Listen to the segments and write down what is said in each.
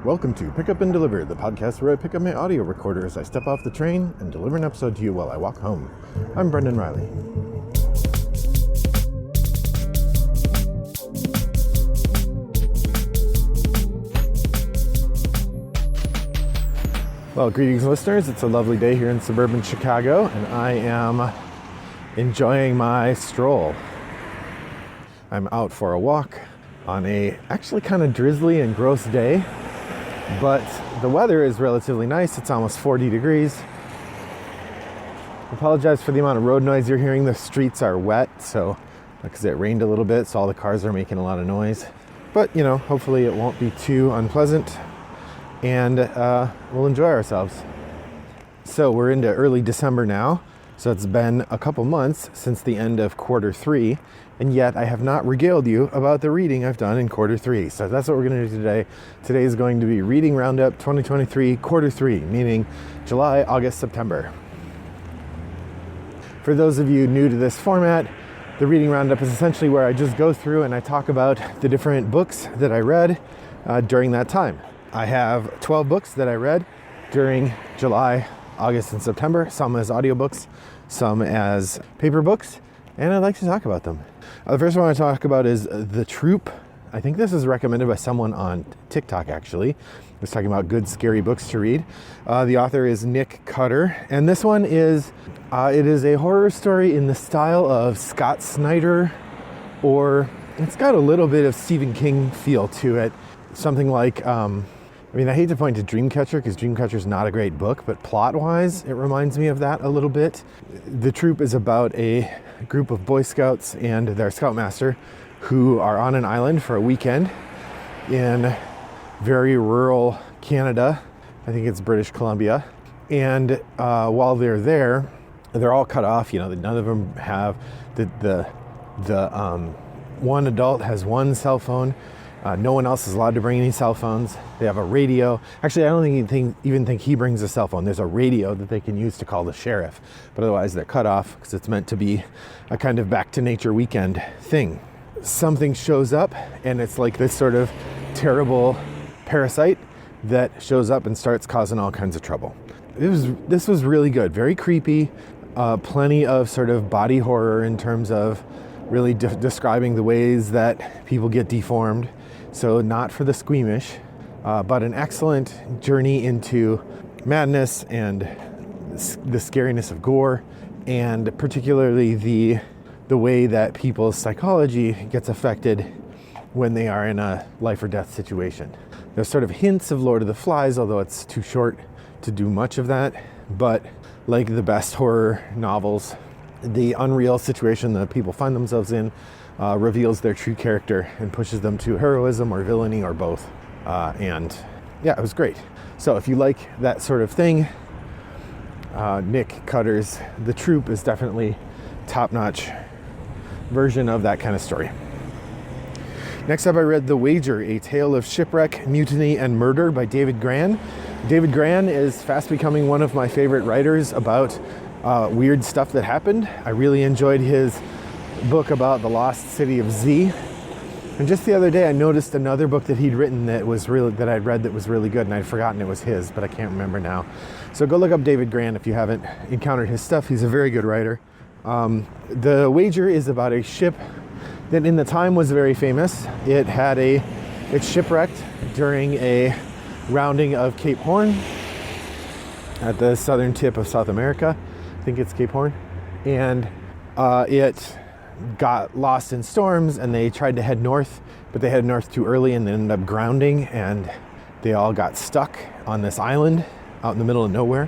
Welcome to Pick Up and Deliver, the podcast where I pick up my audio recorder as I step off the train and deliver an episode to you while I walk home. I'm Brendan Riley. Well, greetings listeners. It's a lovely day here in suburban Chicago, and I am enjoying my stroll. I'm out for a walk on a actually kind of drizzly and gross day, but the weather is relatively nice. It's almost 40 degrees. I apologize for the amount of road noise you're hearing. The streets are wet, so because it rained a little bit, so all the cars are making a lot of noise. But, hopefully it won't be too unpleasant, and we'll enjoy ourselves. So we're into early December now, so it's been a couple months since the end of quarter 3, and yet I have not regaled you about the reading I've done in quarter 3. So that's what we're going to do today. Today is going to be Reading Roundup 2023 quarter 3, meaning July, August, September. For those of you new to this format, the Reading Roundup is essentially where I just go through and I talk about the different books that I read during that time. I have 12 books that I read during July, August, and September, some as audiobooks, some as paper books, and I'd like to talk about them. The first one I want to talk about is The Troop. I think this is recommended by someone on TikTok, actually. I was talking about good, scary books to read. The author is Nick Cutter, and this one is, it is a horror story in the style of Scott Snyder, or it's got a little bit of Stephen King feel to it. Something like, I hate to point to Dreamcatcher because Dreamcatcher's not a great book, but plot-wise, it reminds me of that a little bit. The Troop is about a group of Boy Scouts and their Scoutmaster who are on an island for a weekend in very rural Canada. I think it's British Columbia. And while they're there, they're all cut off. None of them have the one adult has one cell phone. No one else is allowed to bring any cell phones. They have a radio. Actually, I don't even think he brings a cell phone. There's a radio that they can use to call the sheriff. But otherwise, they're cut off because it's meant to be a kind of back to nature weekend thing. Something shows up, and it's like this sort of terrible parasite that shows up and starts causing all kinds of trouble. This was really good. Very creepy. Plenty of sort of body horror in terms of really describing the ways that people get deformed. So not for the squeamish, but an excellent journey into madness and the scariness of gore, and particularly the way that people's psychology gets affected when they are in a life or death situation. There's sort of hints of Lord of the Flies, although it's too short to do much of that. But like the best horror novels, the unreal situation that people find themselves in reveals their true character and pushes them to heroism or villainy or both. And it was great. So if you like that sort of thing, Nick Cutter's The Troop is definitely top-notch version of that kind of story. Next up, I read The Wager, A Tale of Shipwreck, Mutiny, and Murder by David Grann. David Grann is fast becoming one of my favorite writers about weird stuff that happened. I really enjoyed his book about the lost city of Z. And just the other day, I noticed another book that he'd written that I'd read that was really good, and I'd forgotten it was his, but I can't remember now. So go look up David Grann if you haven't encountered his stuff. He's a very good writer. The Wager is about a ship that in the time was very famous. It shipwrecked during a rounding of Cape Horn at the southern tip of South America. I think it's Cape Horn. And it got lost in storms, and they tried to head north, but they headed north too early and ended up grounding, and they all got stuck on this island out in the middle of nowhere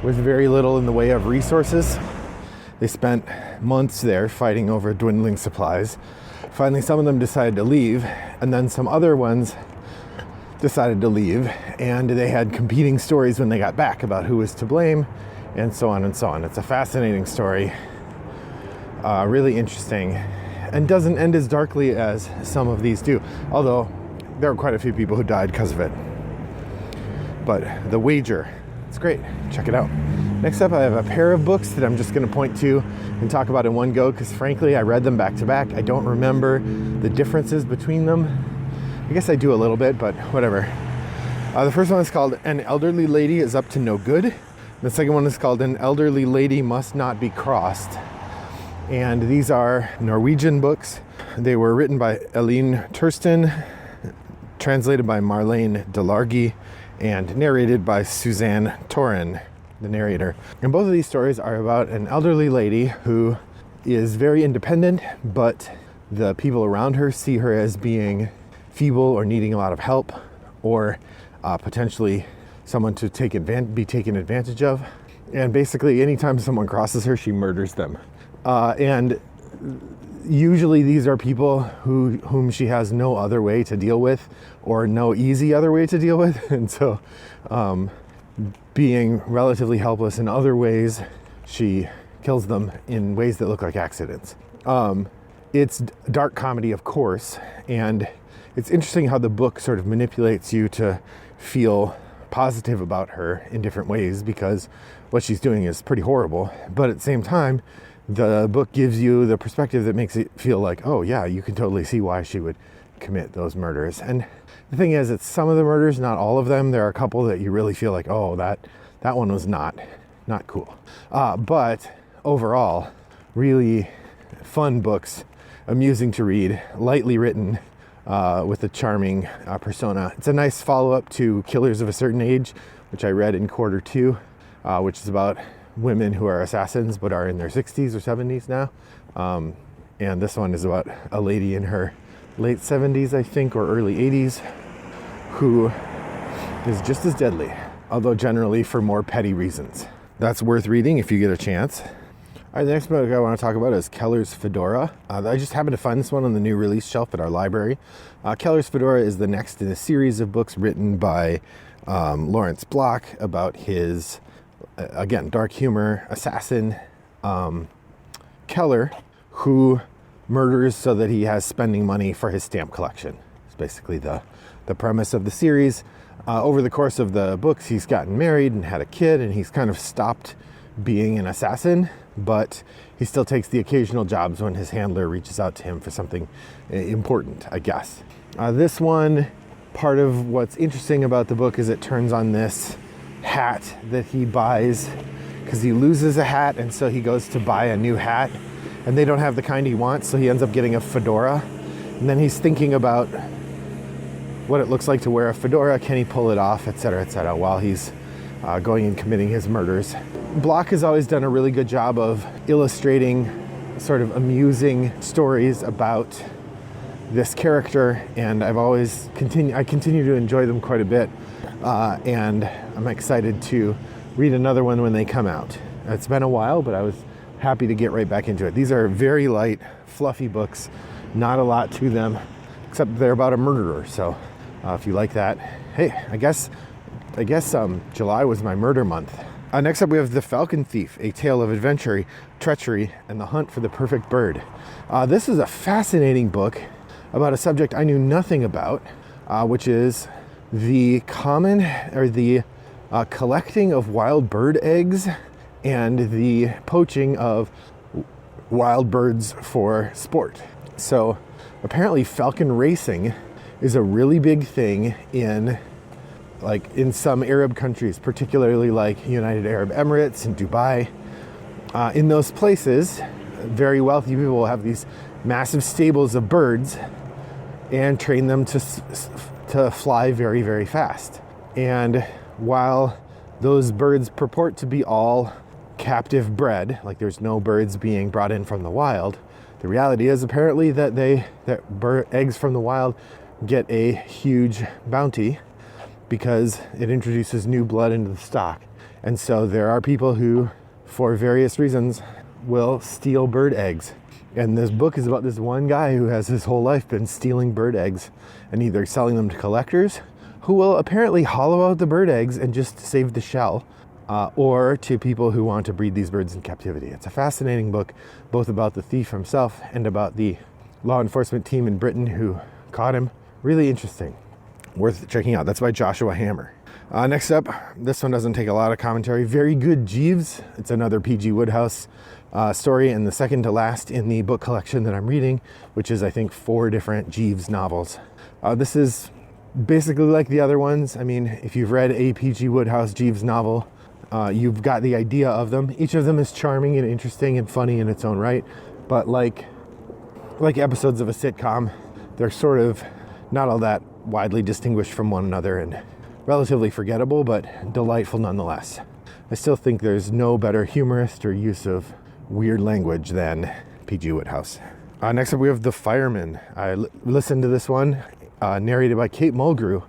with very little in the way of resources. They spent months there fighting over dwindling supplies. Finally, some of them decided to leave, and then some other ones decided to leave, and they had competing stories when they got back about who was to blame, and so on and so on. It's a fascinating story. Really interesting, and doesn't end as darkly as some of these do, although there are quite a few people who died because of it. But The Wager, it's great. Check it out. Next up, I have a pair of books that I'm just going to point to and talk about in one go, because frankly, I read them back to back. I don't remember the differences between them. I guess I do a little bit, but whatever. The first one is called An Elderly Lady is Up to No Good. The second one is called An Elderly Lady Must Not Be Crossed. And these are Norwegian books. They were written by Eline Tursten, translated by Marlene Delargy, and narrated by Suzanne Toren, the narrator. And both of these stories are about an elderly lady who is very independent, but the people around her see her as being feeble or needing a lot of help, or potentially someone to be taken advantage of. And basically, anytime someone crosses her, she murders them. And usually these are people whom she has no other way to deal with, or no easy other way to deal with. And so being relatively helpless in other ways, she kills them in ways that look like accidents. It's dark comedy, of course, and it's interesting how the book sort of manipulates you to feel positive about her in different ways, because what she's doing is pretty horrible. But at the same time, the book gives you the perspective that makes it feel like, oh yeah, you can totally see why she would commit those murders. And the thing is, it's some of the murders, not all of them. There are a couple that you really feel like, oh, that one was not cool. But overall, really fun books, amusing to read, lightly written, with a charming persona. It's a nice follow-up to Killers of a Certain Age, which I read in quarter 2, which is about women who are assassins but are in their 60s or 70s now. And this one is about a lady in her late 70s, I think, or early 80s, who is just as deadly, although generally for more petty reasons. That's worth reading if you get a chance. All right, the next book I want to talk about is Keller's Fedora. I just happened to find this one on the new release shelf at our library. Keller's Fedora is the next in a series of books written by Lawrence Block about his, again, dark humor assassin, Keller, who murders so that he has spending money for his stamp collection. It's basically the premise of the series. Over the course of the books, he's gotten married and had a kid, and he's kind of stopped being an assassin, but he still takes the occasional jobs when his handler reaches out to him for something important, I guess. This one, part of what's interesting about the book is it turns on this hat that he buys because he loses a hat, and so he goes to buy a new hat, and they don't have the kind he wants, so he ends up getting a fedora. And then he's thinking about what it looks like to wear a fedora, can he pull it off, etc., while he's going and committing his murders. Block has always done a really good job of illustrating sort of amusing stories about this character, and I continue to enjoy them quite a bit, and I'm excited to read another one when they come out. It's been a while, but I was happy to get right back into it. These are very light, fluffy books, not a lot to them, except they're about a murderer. So if you like that, hey, I guess July was my murder month. Next up, we have The Falcon Thief, A Tale of Adventure, Treachery, and the Hunt for the Perfect Bird. This is a fascinating book about a subject I knew nothing about, which is the collecting of wild bird eggs and the poaching of wild birds for sport. So apparently falcon racing is a really big thing in some Arab countries, particularly like United Arab Emirates and Dubai. In those places, very wealthy people will have these massive stables of birds and train them to fly very, very fast. And while those birds purport to be all captive bred, like there's no birds being brought in from the wild, the reality is apparently that eggs from the wild get a huge bounty because it introduces new blood into the stock. And so there are people who, for various reasons, will steal bird eggs. And this book is about this one guy who has his whole life been stealing bird eggs and either selling them to collectors who will apparently hollow out the bird eggs and just save the shell, or to people who want to breed these birds in captivity. It's a fascinating book, both about the thief himself and about the law enforcement team in Britain who caught him. Really interesting. Worth checking out. That's by Joshua Hammer. Next up, this one doesn't take a lot of commentary. Very Good Jeeves. It's another P.G. Wodehouse story, and the second to last in the book collection that I'm reading, which is, I think, 4 different Jeeves novels. This is basically like the other ones. I mean, if you've read a P.G. Wodehouse Jeeves novel, you've got the idea of them. Each of them is charming and interesting and funny in its own right, but like episodes of a sitcom, they're sort of not all that widely distinguished from one another and relatively forgettable, but delightful nonetheless. I still think there's no better humorist or use of weird language than P.G. Wodehouse. Next up, we have The Fireman. I listened to this one, narrated by Kate Mulgrew,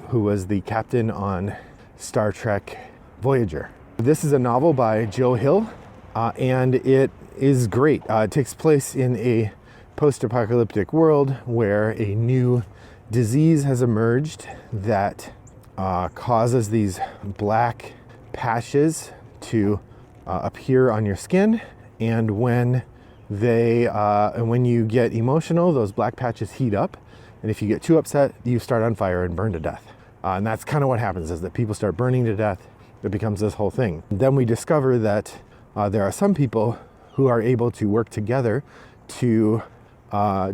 who was the captain on Star Trek Voyager. This is a novel by Joe Hill, and it is great. It takes place in a post-apocalyptic world where a new disease has emerged that causes these black patches to appear on your skin, and when you get emotional, those black patches heat up, and if you get too upset, you start on fire and burn to death. And that's kind of what happens, is that people start burning to death. It becomes this whole thing. Then we discover that there are some people who are able to work together to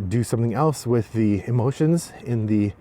do something else with the emotions in the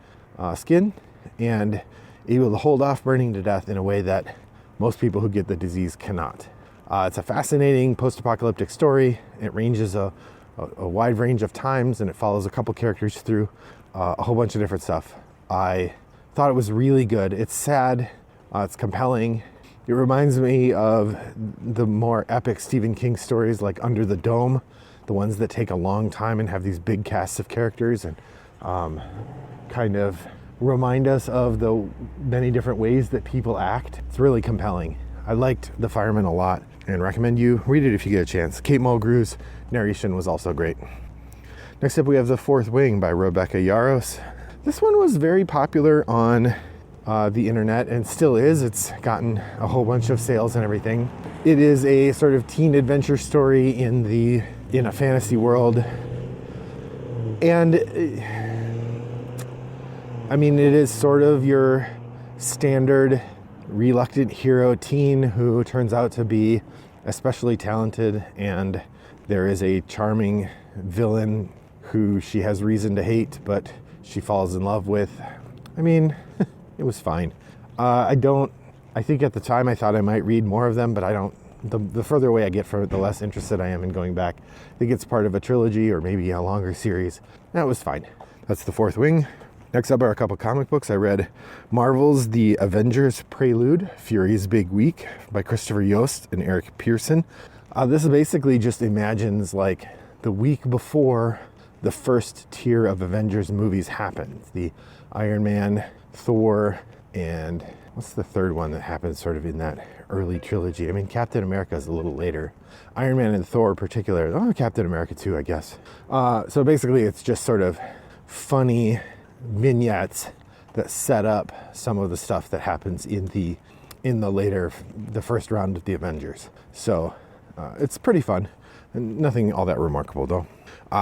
skin, and able to hold off burning to death in a way that most people who get the disease cannot. It's a fascinating post-apocalyptic story. It ranges a wide range of times, and it follows a couple characters through a whole bunch of different stuff. I thought it was really good. It's sad. It's compelling. It reminds me of the more epic Stephen King stories like Under the Dome, the ones that take a long time and have these big casts of characters and kind of remind us of the many different ways that people act. It's really compelling. I liked The Fireman a lot and recommend you read it if you get a chance. Kate Mulgrew's narration was also great. Next up, we have The Fourth Wing by Rebecca Yarros. This one was very popular on the internet and still is. It's gotten a whole bunch of sales and everything. It is a sort of teen adventure story in a fantasy world, and I mean, it is sort of your standard reluctant hero teen who turns out to be especially talented, and there is a charming villain who she has reason to hate, but she falls in love with. I mean, it was fine. I think at the time I thought I might read more of them, but I don't. The further away I get from it, the less interested I am in going back. I think it's part of a trilogy or maybe a longer series. That was fine. That's The Fourth Wing. Next up are a couple comic books. I read Marvel's The Avengers Prelude, Fury's Big Week by Christopher Yost and Eric Pearson. This basically just imagines like the week before the first tier of Avengers movies happens. The Iron Man, Thor, and what's the third one that happens sort of in that early trilogy? I mean, Captain America is a little later. Iron Man and Thor in particular. Oh, Captain America too, I guess. So basically it's just sort of funny vignettes that set up some of the stuff that happens in the first round of the Avengers. So it's pretty fun. And nothing all that remarkable though.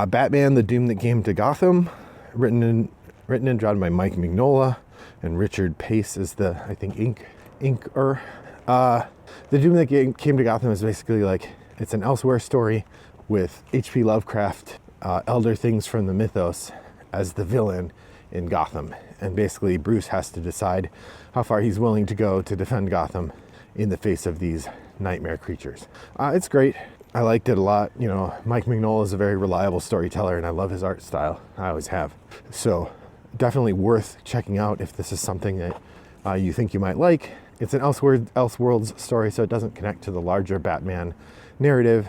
Batman: The Doom That Came to Gotham, written and drawn by Mike Mignola, and Richard Pace is the, I think, inker. The Doom That Came to Gotham is basically like, it's an Elsewhere story with H.P. Lovecraft, elder things from the mythos, as the villain in Gotham. And basically Bruce has to decide how far he's willing to go to defend Gotham in the face of these nightmare creatures. It's great. I liked it a lot. You know, Mike Mignola is a very reliable storyteller, and I love his art style. I always have. So definitely worth checking out if this is something that you think you might like. It's an Elseworlds story, so it doesn't connect to the larger Batman narrative.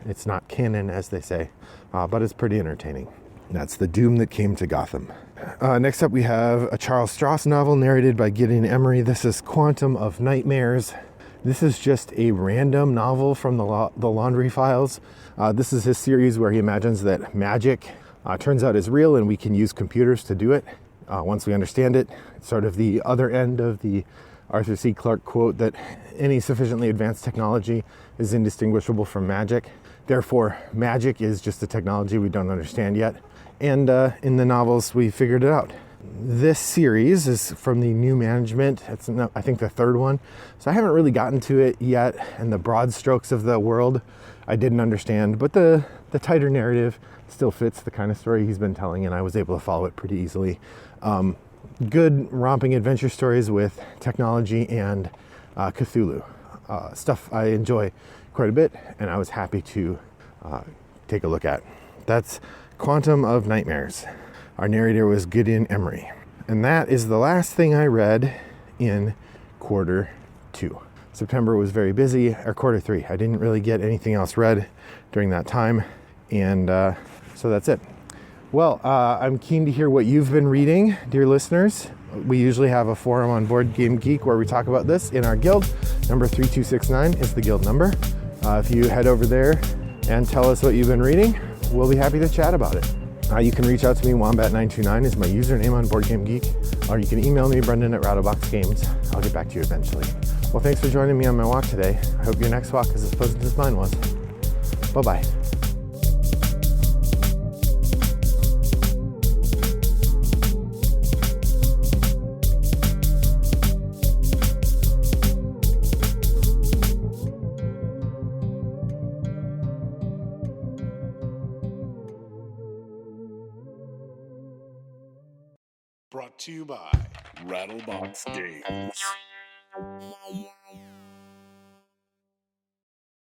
It's not canon, as they say, but it's pretty entertaining. That's The Doom That Came to Gotham. Next up, we have a Charles Stross novel narrated by Gideon Emery. This is Quantum of Nightmares. This is just a random novel from the Laundry Files. This is his series where he imagines that magic turns out is real and we can use computers to do it once we understand it. It's sort of the other end of the Arthur C. Clarke quote that any sufficiently advanced technology is indistinguishable from magic. Therefore, magic is just a technology we don't understand yet. And in the novels, we figured it out. This series is from the new management. It's, I think, the third one. So I haven't really gotten to it yet. And the broad strokes of the world, I didn't understand. But the tighter narrative still fits the kind of story he's been telling, and I was able to follow it pretty easily. good romping adventure stories with technology and Cthulhu. Stuff I enjoy quite a bit, and I was happy to take a look at. That's Quantum of Nightmares. Our narrator was Gideon Emery. And that is the last thing I read in quarter 2. September was very busy, or quarter 3. I didn't really get anything else read during that time, and so that's it. Well, I'm keen to hear what you've been reading, dear listeners. We usually have a forum on Board Game Geek where we talk about this in our guild. Number 3269 is the guild number. If you head over there and tell us what you've been reading, we'll be happy to chat about it. You can reach out to me. Wombat929 is my username on Board Game Geek, or you can email me, Brendan at Rattlebox I'll get back to you eventually. Well, thanks for joining me on my walk today. I hope your next walk is as pleasant as mine was. Bye-bye. Brought to you by Rattlebox Games.